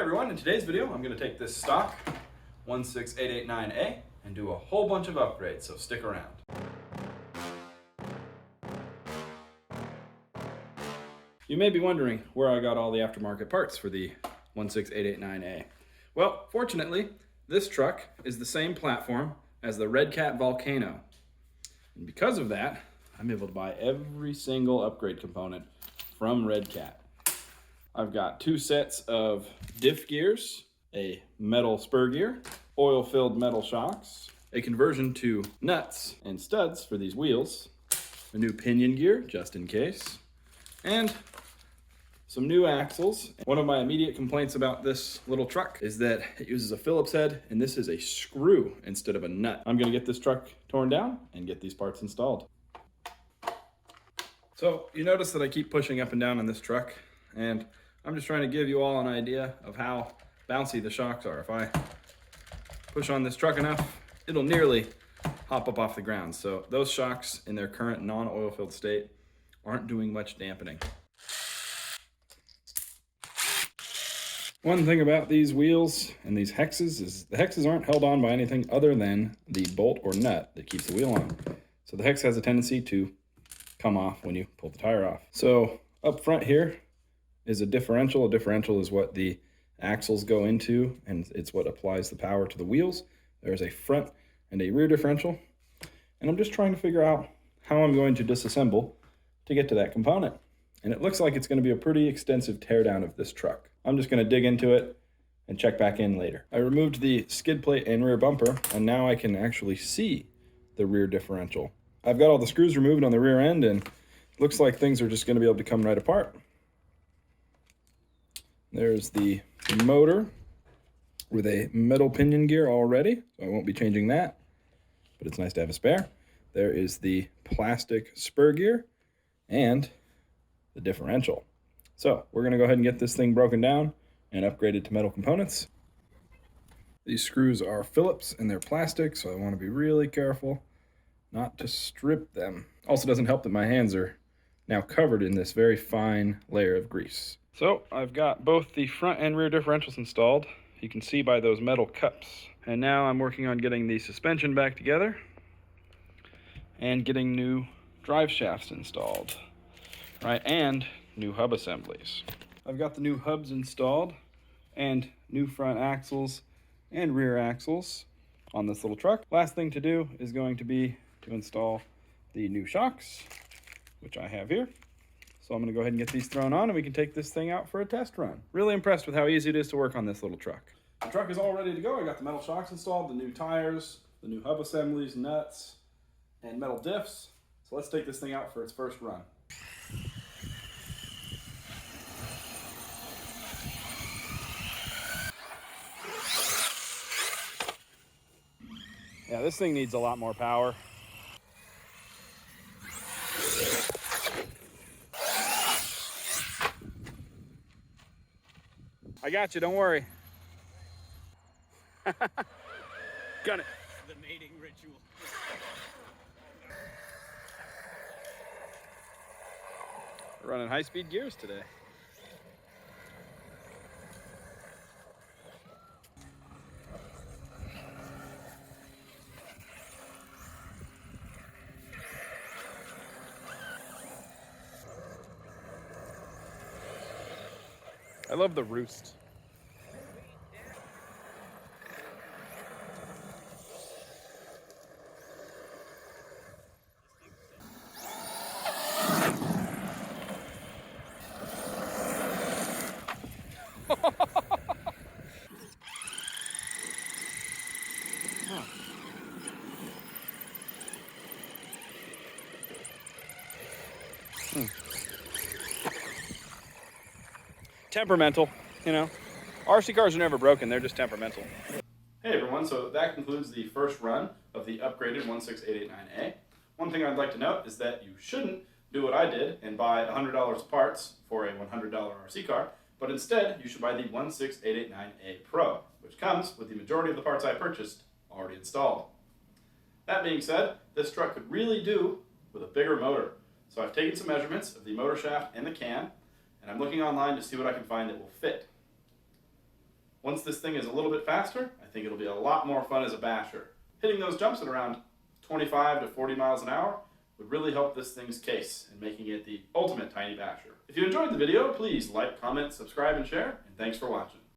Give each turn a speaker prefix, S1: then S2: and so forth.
S1: everyone, in today's video I'm going to take this stock 16889A and do a whole bunch of upgrades, so stick around. You may be wondering where I got all the aftermarket parts for the 16889A. Well, fortunately, this truck is the same platform as the Red Cat Volcano. And because of that, I'm able to buy every single upgrade component from Red Cat. I've got 2 sets of diff gears, a metal spur gear, oil-filled metal shocks, a conversion to nuts and studs for these wheels, a new pinion gear just in case, and some new axles. One of my immediate complaints about this little truck is that it uses a Phillips head, and this is a screw instead of a nut. I'm gonna get this truck torn down and get these parts installed. So you notice that I keep pushing up and down on this truck, and I'm just trying to give you all an idea of how bouncy the shocks are. If I push on this truck enough, it'll nearly hop up off the ground. So those shocks in their current non-oil filled state aren't doing much dampening. One thing about these wheels and these hexes is the hexes aren't held on by anything other than the bolt or nut that keeps the wheel on. So the hex has a tendency to come off when you pull the tire off. So up front here is a differential. A differential is what the axles go into, and it's what applies the power to the wheels. There's a front and a rear differential, and I'm just trying to figure out how I'm going to disassemble to get to that component. And it looks like it's going to be a pretty extensive teardown of this truck. I'm just going to dig into it and check back in later. I removed the skid plate and rear bumper, and now I can actually see the rear differential. I've got all the screws removed on the rear end, and it looks like things are just going to be able to come right apart. There's the motor with a metal pinion gear already, so I won't be changing that, but it's nice to have a spare. There is the plastic spur gear and the differential. So we're going to go ahead and get this thing broken down and upgraded to metal components. These screws are Phillips and they're plastic, so I want to be really careful not to strip them. Also doesn't help that my hands are now covered in this very fine layer of grease. So I've got both the front and rear differentials installed. You can see by those metal cups. And now I'm working on getting the suspension back together and getting new drive shafts installed, right? And new hub assemblies. I've got the new hubs installed and new front axles and rear axles on this little truck. Last thing to do is going to be to install the new shocks, which I have here. So I'm going to go ahead and get these thrown on and we can take this thing out for a test run. Really impressed with how easy it is to work on this little truck. The truck is all ready to go. I got the metal shocks installed, the new tires, the new hub assemblies, nuts, and metal diffs. So let's take this thing out for its first run. Yeah, this thing needs a lot more power. I got you, don't worry. Got it.
S2: The mating ritual.
S1: We're running high-speed gears today. I love the roost. Temperamental, you know. RC cars are never broken, they're just temperamental. Hey everyone, so that concludes the first run of the upgraded 16889A. One thing I'd like to note is that you shouldn't do what I did and buy $100 of parts for a $100 RC car, but instead you should buy the 16889A Pro, which comes with the majority of the parts I purchased already installed. That being said, this truck could really do with a bigger motor. So I've taken some measurements of the motor shaft and the can, and I'm looking online to see what I can find that will fit. Once this thing is a little bit faster, I think it'll be a lot more fun as a basher. Hitting those jumps at around 25 to 40 miles an hour would really help this thing's case in making it the ultimate tiny basher. If you enjoyed the video, please like, comment, subscribe, and share, and thanks for watching.